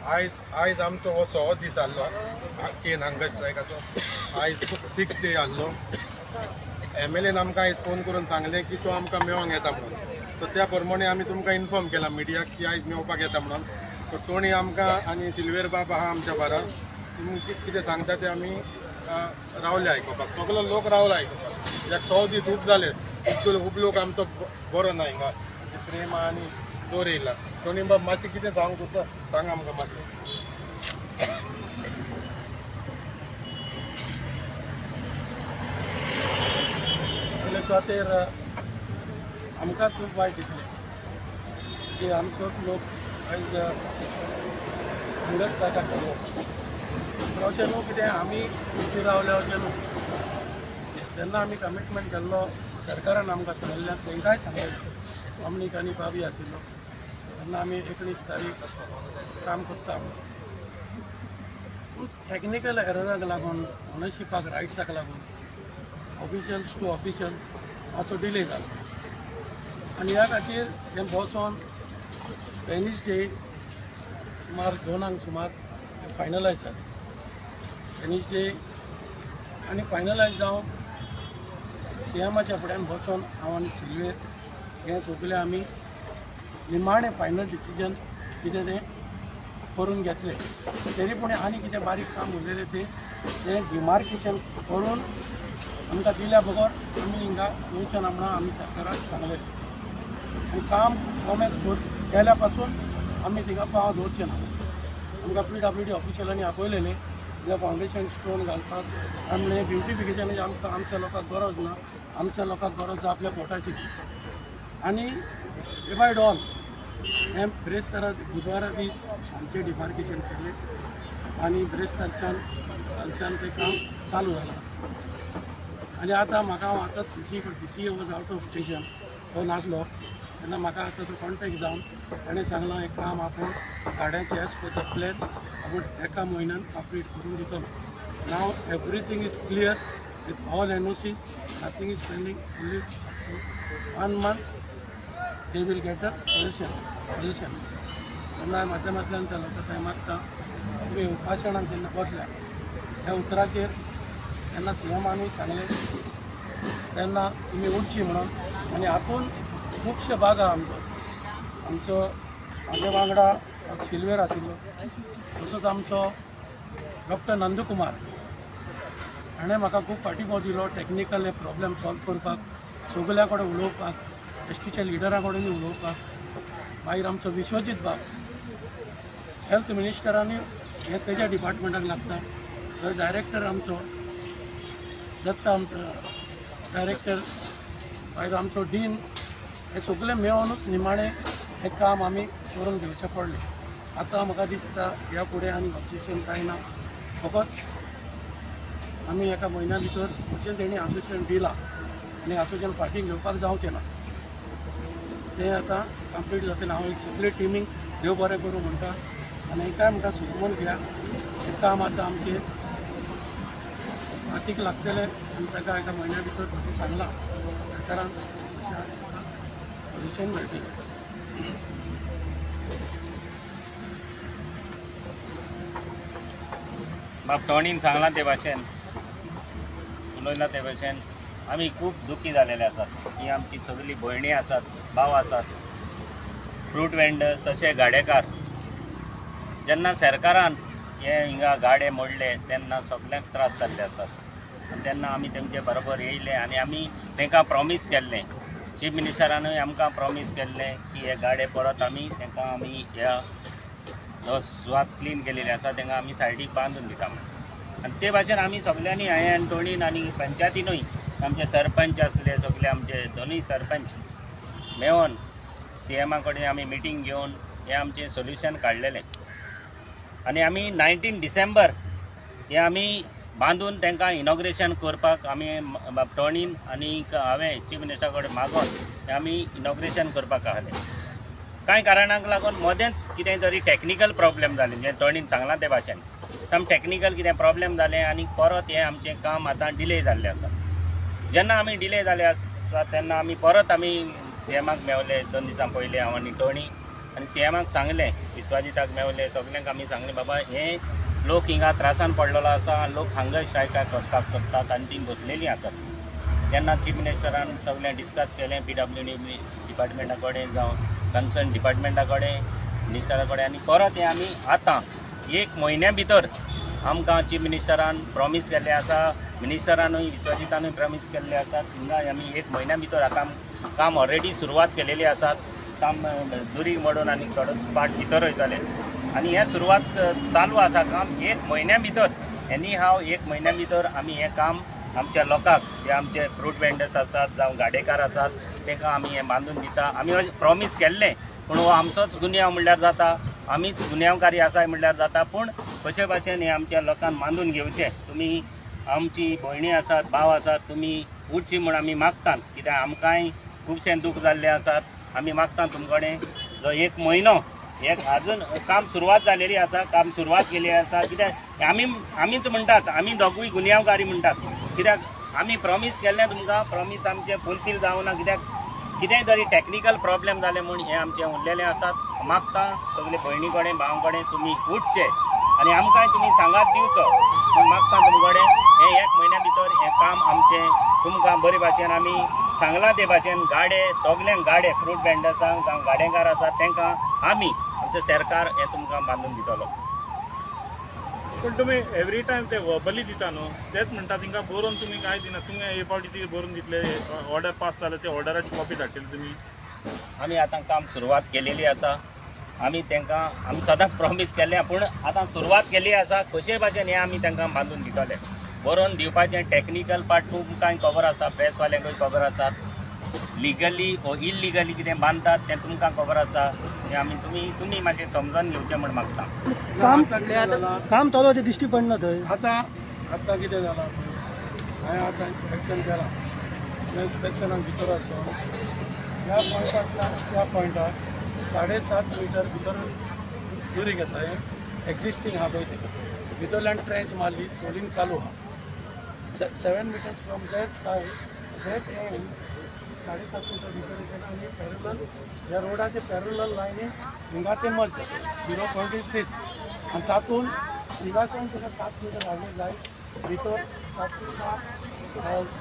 आयज आमचो हो 6 दीस आसलो चेन हंगर स्ट्रायकाचो। आयज 6th डे आसलो। MLAन आमकां आयज फोन करून सांगलें की तो आमकां मेळोंक येता म्हणून। सो त्या प्रमाणे आमी तुमकां इन्फॉर्म केला मिडियाक की आयज मेळपाक येता म्हणून। सो टोनी आमकां आनी सिल्वेर बाब आहा आमच्या बारा, तुमी कितें सांगता ते आमी रावले आयकोपाक। सगलो लोक रावला आयकोपाक। कित्याक 100 दीस खूब जाले, खूब लोक आमचो बरो ना हिंगा प्रेम आनी जोर येयला। टोनी बाब मातशें कितें सांग तुका सांग आमकां मातशें। पयले सुवातेर आमकांच खूब वायट दिसलें की आमचोच लोक आयज हंगर स्ट्रायकाक लागलो। पूण अशें न्हू कितें आमी उठी रावले अशें न्हू। जेन्ना आमी कमिटमेंट केल्लो सरकारान आमकां सांगलें, तांकांय सांगलें अमनीक आनी बाबी आशिल्लो, तेन्ना आमी 19 तारीख काम करता। पूण टॅक्निकल एरराक लागून, ओनरशिपाक रायट्साक लागून ऑफिशियल्स टू ऑफिशियल्स मातसो डिले जालो। आनी ह्या खातीर हें बसोन वेनिसडे सुमार 2 सुमार फायनलायज जालें। वेनिसडे आनी फायनलायज जावन CMच्या फुड्यान बसोन हांव आनी सिल्वेर हें सगळें आमी निमाणें फायनल डिसिजन कितें तें करून घेतलें। तरी पूण आनी कितें बारीक काम उरलेलें तें डिमार्केशन करून आमकां दिल्या बगर आमी हिंगा येवचें ना म्हणून आमी सरकाराक सांगलें। आनी काम कॉमेस केल्या पासून आमी थिंगा पांव दवरचे ना। आमकां PWD ऑफिशलांनी आपयलेलें हिंगा फावंडेशन स्टोन घालपाक। आमी म्हणलें ब्युटिफिकेशनाची आमकां आमच्या लोकांक गरज ना, आमच्या लोकांक गरज आपल्या पोटाची। आनी डिवायड ऑल हें ब्रेस्तारा बुधवारा दीस सांजचें डिमार्केशन केलें आनी ब्रेस्तारच्यान हालच्यान तें काम चालू जालां। आनी आतां म्हाका आतां DCA was out of station, तो नासलो तेन्ना म्हाका आतां तो कॉन्टेक्ट जावन ताणें सांगलां हें काम आपूण गाड्याचें एज पर द प्लॅन आपूण एका म्हयन्यान कंप्लीट करून दितलो। नाव everything is clear with all NOCs, nothing is pending, only 1 month they will get a position. तेन्ना माध्यमांतल्यान त्या लोकांक हांवें मागता तुमी उपाशणाक जेन्ना बसल्या ह्या उतराचेर तेन्ना CMआनी सांगलें तेन्ना तुमी उठची म्हणून। आनी हातून खुबशे भाग आहा आमचो म्हाजे वांगडा सिल्वेर आशिल्लो, तसोच आमचो डॉक्टर नंदकुमार हाणें म्हाका खूब पाठिंबो दिलो टॅक्निकल हे प्रॉब्लेम सॉल्व करपाक, सगल्या कडेन उलोवपाक, STच्या लिडरा कडेन उलोवपाक। मागीर आमचो विश्वजीत बाब हेल्थ मिनिस्टरांनी हे तेज्या डिपार्टमेंटाक लागता, थंय डायरेक्टर आमचो दत्ता डायरेक्टर, मागीर आमचो डीन, हे सगळे मेळोनूच निमाणें हें काम आमी करून घेवचें पडलें। आतां म्हाका दिसता ह्या फुडें आनी ऑब्जेक्शन कांय ना, फकत आमी एका म्हयन्या भितर अशें तेणी असोसिएशन दिलां आनी असोसिएशन फाटीं घेवपाक जावचें ना। तें आतां कंप्लीट जातलें। हांव एक सगळे टिमीक देव बरें करूं म्हणटा आनी एकाय म्हणटा सुचोवन घेया। हें काम आतां आमचें हातीक लागतलें आनी ताका एका म्हयन्या भितर अशें सांगलां सरकारान, अशें पोजिशन मेळटलें। बाब टोनीन सांगलां ते भाशेन, उलयलां ते भाशेन आमी खूब दुखी जालेले आसात की आमची सगळीं भयणी आसात, भाव आसात, फ्रूट वेंडर्स तशें गाडेकार। जेन्ना सरकारान हे हिंगा गाडे मोडले तेन्ना सगळ्यांक त्रास जाल्ले आसात। आनी तेन्ना आमी तेंचे बरोबर येयले आनी आमी तांकां प्रॉमीस केल्लें, चीफ मिनिस्टरानूय आमकां प्रॉमीस केल्लें की हे गाडे परत आमी तांकां आमी ह्या जो सुवात क्लीन केलेली आसा तांकां आमी सायडीक बांदून दिता म्हणून। आनी ते भाशेन आमी सगल्यांनी हांवें आनी टोणीन आनी पंचायतीनूय आमचे सरपंच आसले, सगळे आमचे दोनूय सरपंच मेळोन CMआ कडेन आमी मिटींग घेवन हें आमचें सोल्युशन काडलेलें। आनी आमी 19 डिसेंबर हे आमी बांदून तांकां इनॉग्रेशन करपाक आमी टोणीन आनी हांवें चीफ मिनिस्टरा कडेन मागोन हें आमी इनॉग्रेशन करपाक आहलें। कांय कारणांक लागून मदेंच कितें तरी टॅक्निकल प्रॉब्लेम जालें, जें टोणीन सांगलां ते भाशेन सम टॅक्निकल कितें प्रॉब्लेम जालें आनी परत हें आमचें काम आतां डिले जाल्लें आसा। जेन्ना आमी डिले जाले आसा तेन्ना आमी परत आमी CMआक मेवले 2 दिसां पयलीं हांव आनी टोणी आनी CMाक सांगलें, विश्वाजिताक मेवले, सगल्यांक आमी सांगलें बाबा हे लोक हिंगा त्रासान पडलेलो आसा, लोक हांगा स्ट्रायकाक वचपाक सोदतात आनी ती बसलेलीं आसात. तेन्ना चीफ मिनिस्टरान सगळें डिस्कस केलें PWD डिपार्टमेंटा कडेन जावं कन्सर्न डिपार्टमेंटा कडेन, मिनिस्टरा कडेन, आनी परत हें आमी आतां 1 म्हयन्या भितर आमकां चीफ मिनिस्टरान प्रॉमीस केल्लें आसा, मिनिस्टरानूय विश्वजितानूय प्रॉमीस केल्लें आसा. हिंगा आमी 1 म्हयन्या भितर आतां काम ऑलरेडी सुरवात केलेली आसा. काम दुरीग मोडून आनी थोडो पार्ट भितरूय जालें आनी हें सुरवात चालू आसा काम 1 म्हयन्या भितर. एनी हांव 1 म्हयन्या भितर आमी हें काम आमच्या लोकांक, जे आमचे फ्रूट वेंडर्स आसात जावं गाडेकार आसात, तांकां आमी हें बांदून दिता. आमी प्रॉमीस केल्लें, पूण हो आमचोच गुन्यांव म्हणल्यार जाता, आमीच गुन्यांवकारी आसाय म्हणल्यार जाता. पूण कशे भाशेन हें आमच्या लोकांक बांदून घेवचें. तुमी आमची भयणी आसात, भाव आसात, तुमी उठची म्हूण आमी मागतात, कित्याक आमकांय खुबशें दूख जाल्लें आसात. आमी मागता तुमचे कडेन जो 1 म्हयनो एक अजून काम सुरवात जालेली आसा, काम सुरवात केली आसा. कित्याक आमीच म्हणटात, आमी दोगूय गुन्यांवकारी म्हणटात, कित्याक आमी प्रॉमीस केल्लें तुमकां, प्रॉमीस आमचें फुलफील जावना. कित्याक कितेंय तरी टॅक्निकल प्रॉब्लेम जाले म्हूण हें आमचें उरलेलें आसात. मागता सगळे भयणी कडेन, भावा कडेन तुमी उठचे आनी आमकांय तुमी सांगात दिवचो म्हूण मागता तुमचे कडेन. हें 1 म्हयन्या भितर हें काम आमचें तुमकां बरे भाशेन आमी सांगलां ते भाशेन गाडे, सगल्यांक गाडे, फ्रूट वेंडर्सांक जावं गाडेकार आसात तांकां आमी आमचें सरकार हें तुमकां बांदून दितलो. पण तुम्ही एवरी टाइम ते वर्बली दिता न्हू, तेच म्हणटा तिंका बरोवन तुमी काय दिना. तुमी हे फावटी ती बरोवन दितले, ऑर्डर पास जाले ते ऑर्डराची कॉपी धाडटली तुमी. आमी आतां काम सुरवात केलेली आसा. आमी तांकां आमी सदांच प्रॉमीस केल्लें, पूण आतां सुरवात केल्ली आसा. कशे भाशेन हें आमी तांकां बांदून दितले. बरोवन दिवपाचें टॅक्निकल पार्ट तुमकांय खबर आसा, प्रेसवाल्यांकूय खबर आसा. लिगली ओ इल्लिगली कितें बांदतात तें तुमकां खबर आसा. तें आमी तुमी मातशें समजून घेवचें म्हण मागता. काम चालू आहे ते दिश्टी पडना थंय. आता कितें जालां हांवें आतां इन्स्पेक्शन केलां. त्या इन्स्पेक्शनाक भितर आसून ह्या पॉयंटांतल्यान त्या पॉयंटार 7.5 मीटर भितर दुरी घेता. हें एक्झिस्टींग आहा पळय तें भितरल्यान ट्रेंच मारली, सोलिंग चालू आहा. 7 metres from that side that and 7.5 metre भितर येता आनी पॅरलल ह्या रोडाचे पॅरलल लायनी हिंगा ते मर्ज जाता. 0 इज दीस आनी तातूंत हिंगासून तुका 7 मीटर हाडले जाय भितर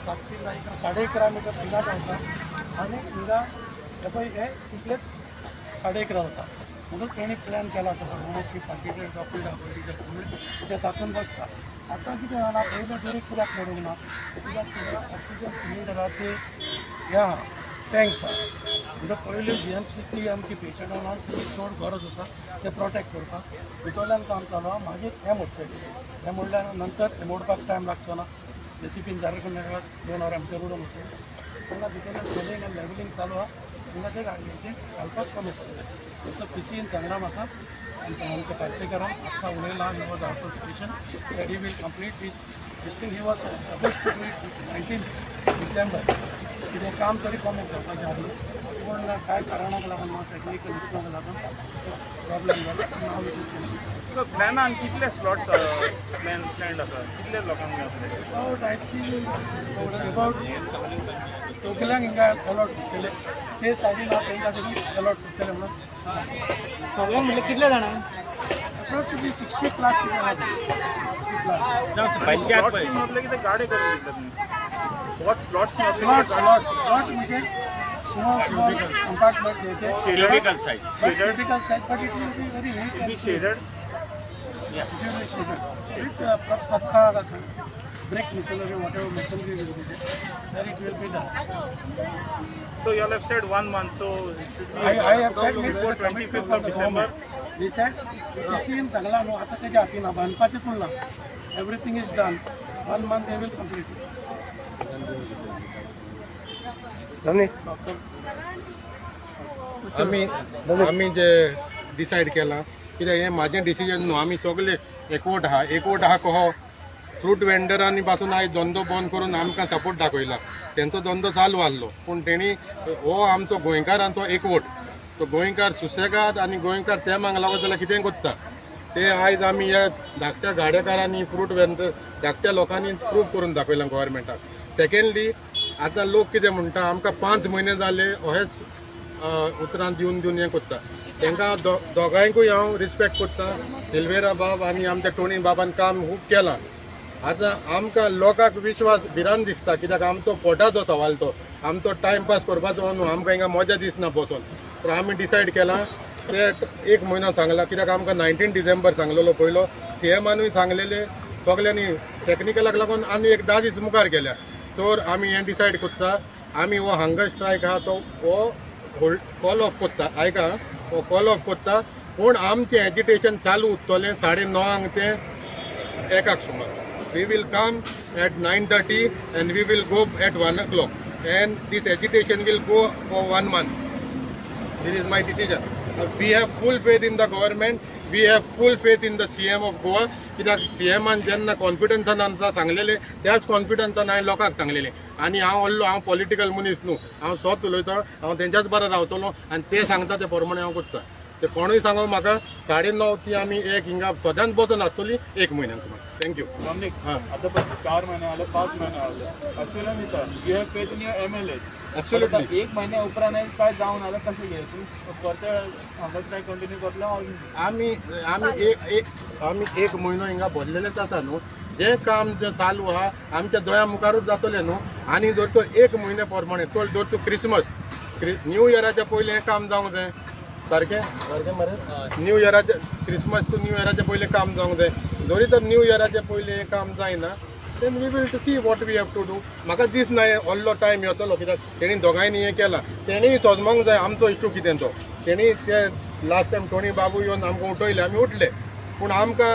7 ते 11.5 मीटर हिंगा धांवता आनी हिंगा हे पळय हे इतलेच 11.5 जाता. म्हणून तेणी प्लॅन केला तो की पार्टिटर कपल ते तातूंत बसता. आतां कितें जालां पयलो दुरीग कित्याक पडूंक ना, कित्याक ऑक्सिजन सिलिंडराचे हे आहा टँक्स आहा. म्हणजे पयली जीएमसीची आमची पेशंटांना चड गरज आसा ते प्रोटेक्ट करपाक भितरल्यान काम चालू आहा. मागीर हें मोडटलें. हें मोडल्यान नंतर हें मोडपाक टायम लागचो ना. जेसीबीन 2 वर आमचे रोड मोडटले. तेन्ना भितरल्यान सोलिंग आनी लेवलिंग चालू आहा. तेन्ना ते गाडयेचें घालपाक प्रॉमीस केलें. तो PCN सांगला म्हाका आनी आमच्या पार्सेकरान आतां उलयलां he was out of station that he will complete this thing. He was suppose to do it 19 December. कितें काम तरी प्रॉमीस जावपाचें आसलें, पूण कांय कारणाक लागून म्हाका टॅक्निकल इश्यूक लागून प्रॉब्लेम जालो. हांव सो प्लॅनान कितले स्लॉट्स प्लॅन्ड आसा, कितले लोकांक मेळटले? अबाउट सगल्यांक हिंगा अलॉट करतले. ते सायडीन हांव तेंकां सगळीं अलॉट करतले म्हणून सगळ्यांक म्हणल्यार कितले जाणां? अप्रॉक्सिमेटली 60 प्लस कितें आहा. 60 स्लॉट्स मदले कितें गाडे करून दितले तुमी? वॉट स्लॉट्स मदले स्लॉट म्हणजे स्मॉल कंपार्टमेंट घ्यायचे cubicle size. Critical size but it will be very be shaded. पक्का break machinery whatever machinery will be there, then it will be done. So you all have said 1 month, so it should be I have said before 25th of December. He said PCN सांगला न्हू आतां तेच्या हातीन बांदपाचें तुळना. Everything is done. 1 month they will complete it. आमी जे decide केला कित्याक हें म्हाजें डिसिजन न्हू. आमी सगळे एकवट आहा कहो फ्रूट वेंडरांनी पासून आयज धंदो बंद करून आमकां सपोर्ट दाखयला. तेंचो धंदो चालू आसलो, पूण तेणी हो आमचो गोंयकारांचो एकवट. तो गोंयकार सुसेगाद आनी गोंयकार ते मागला जाल्यार कितें करता ते आयज आमी ह्या धाकट्या गाडेकारांनी फ्रूट वेंडर धाकट्या लोकांनी प्रूव करून दाखयलां गव्हर्मेंटाक. सेकेंडली आतां लोक कितें म्हणटा आमकां 5 म्हयने जाले अहेच उतरां दिवन हें करता. तांकां दोगांयकूय हांव रिस्पेक्ट करता. सिल्वेरा बाब आनी आमच्या टोनी बाबान काम खूब केलां. आतां आमकां लोकांक विश्वास भिरांत दिसता, कित्याक आमचो पोटाचो सवाल तो, आमचो टायमपास करपाचो न्हू, आमकां हिंगा मजा दिसना बसून. तर आमी डिसायड केलां ते 1 म्हयनो सांगला, कित्याक आमकां 19 डिसेंबर सांगलेलो पयलो. सीएमानूय सांगलेले सगल्यांनी टॅक्निकलाक लागून आनी एक 10 दीस मुखार गेल्या. तर आमी हें डिसायड करता, आमी हो हंगर स्ट्रायक आहा तो हो कॉल ऑफ करता. आयका, हो कॉल ऑफ करता, पूण आमचें एजिटेशन चालू उरतलें 9:30 ते 1 सुमार. We will come at 9:30 and we will go at 1 o'clock. And this agitation will go for 1 month. This is my decision. We have full faith in the government. We have full faith in the CM of Goa. कित्याक सीएमान जेन्ना कॉन्फिडन्सान आमकां सांगलेले त्याच कॉन्फिडन्सान हांवें लोकांक सांगलेले. आनी हांव political मनीस न्हू, हांव स्वत उलयतां, हांव तेंच्याच बरो रावतलो आनी ते सांगता ते प्रमाणे हांव करता. ते कोणूय सांगो म्हाका 9:30 ती आमी एक हिंगा सदांच बसून आसतली 1 म्हयन्याक. थँक्यू. आता पण 4 महिने आले, 5 महिने आले, actually me sir you have faith in your MLA. Absolutely. 1 महिन्या उपरांत काय जाऊन आलं कसं घे तू परते हांगाच काय कंटिन्यू करतलो. आमी 1 म्हयनो हिंगा भरलेलेच आसा न्हू. जे काम जे चालू आहा आमच्या दोळ्या मुखारूच जातले न्हू. आनी जर तो 1 म्हयन्या प्रमाणे चल जर तूं क्रिसमस न्यू इयराच्या पयलीं हें काम जावंक जाय. सारकें मरे न्यू इयराचे क्रिसमस टू न्यू इयराचे पयलीं काम जावंक जाय. जरी तर न्यू इयराचे पयलीं हें काम जायना then we will to see what we have to do. म्हाका दिसना व्हडलो टायम येतलो, कित्याक तेणी दोगांयनी हें केलां. तेणीय सोजमोंक जाय आमचो इश्यू कितें तो. तेणी ते लास्ट टायम टोनी बाबू येवन आमकां उठयले, आमी उठले. पूण आमकां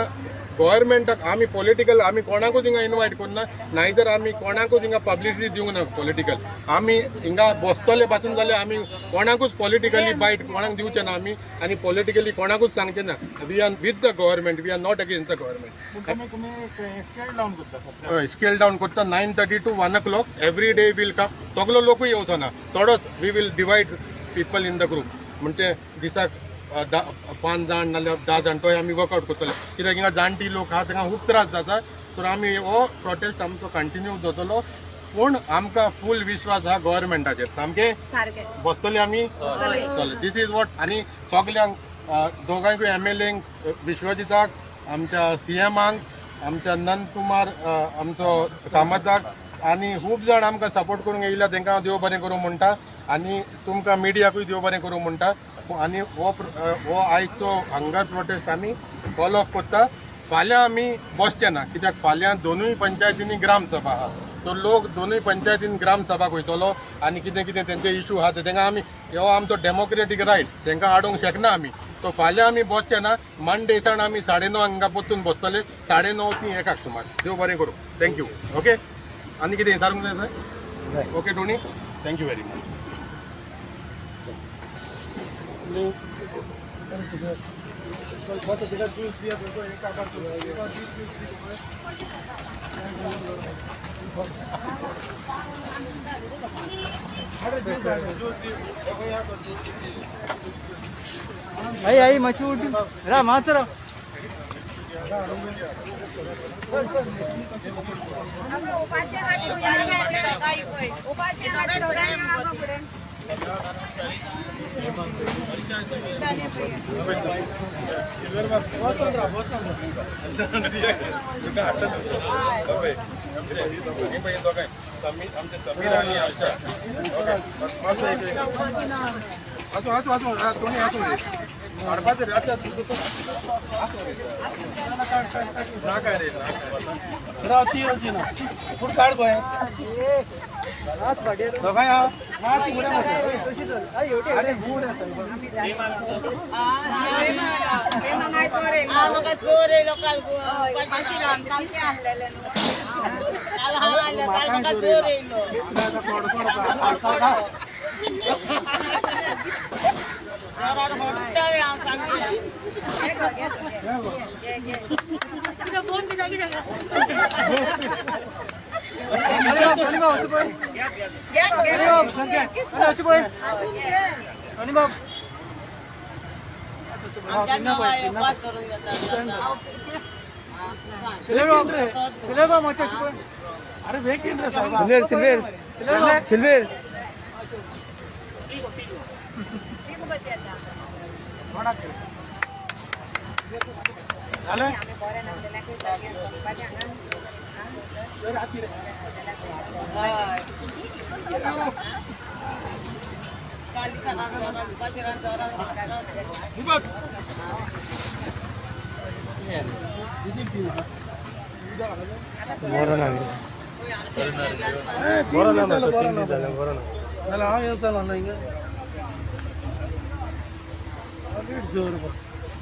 गव्हर्मेंटाक आमी पॉलिटिकल आमी कोणाकूच हिंगा इनवायट करना, नायदर आमी कोणाकूच हिंगा पब्लिसिटी दिवंक ना पॉलिटिकल. आमी हिंगा बसतले पासून जाल्यार आमी कोणाकूच पॉलिटिकली बायट कोणाक दिवचे ना आमी, आनी पॉलिटिकली कोणाकूच सांगचे ना. We are with the government, we are not against the government. तुम्ही स्केल डाऊन करता हय, स्केल डावन करता 9:30 to 1 o'clock. Every day will come. सगलो लोकूय येवचो ना, थोडोच we will divide people in the group. म्हणजे दिसाक 5 जाण नाल्यार 10 जाण तो आमी वर्कआउट करतले, कित्याक हिंगा जाणटी लोक आहा तांकां खूब त्रास जाता. तर आमी हो प्रोटेस्ट आमचो कंटिन्यू जातलो. पूण आमकां फूल विश्वास आहा गव्हर्मेंटाचेर. सामकें बसतले आमी. This is what. आनी सगल्यांक दोगांयकूय MLAंक, विश्वजिताक, आमच्या CMांक, आमच्या नंदकुमार आमचो कामताक आनी खूब जाण आमकां सपोर्ट करूंक येयल्या, तांकां हांव देव बरें करूं म्हणटा. आनी तुमकां मिडियाकूय देव बरें करूं म्हणटा. आनी हो आयचो हंगर प्रोटेस्ट आमी कॉल ऑफ करता. फाल्यां आमी बसचे ना, कित्याक फाल्यां दोनूय पंचायतींनी ग्रामसभा आहा. तो लोक दोनूय पंचायतीन ग्रामसभाक वयतलो आनी कितें कितें तेंचे इश्यू आहा ते तांकां आमी, हो आमचो डेमोक्रेटीक रायट, तांकां आडोवंक शकना आमी. तो फाल्यां आमी बसचे ना. मंडे दिसाण आमी 9:30 हांगा पोचून बसतले 9:30 ती 1 सुमार. देव बरें करूं. थँक्यू. ओके. आनी कितें विचारूंक जाय sir? Okay Tony, thank you very much. आई मच्छी उठी रा मात्र अरे वेकेंड रे साहेब. सिल्वेर झालं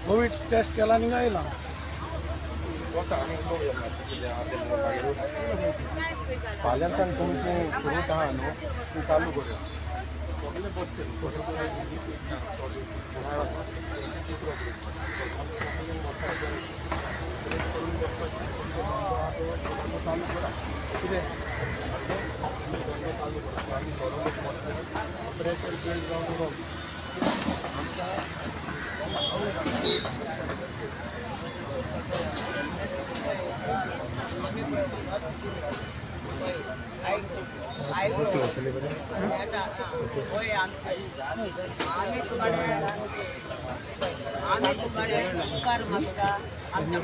कोविड टेस्ट केला निघायला फाल्यांच्यान तुमचें फ्रूट आहा न्हू ती चालू करूया सगळे बसचे प्रेशर बिल्ड जावन आम्ही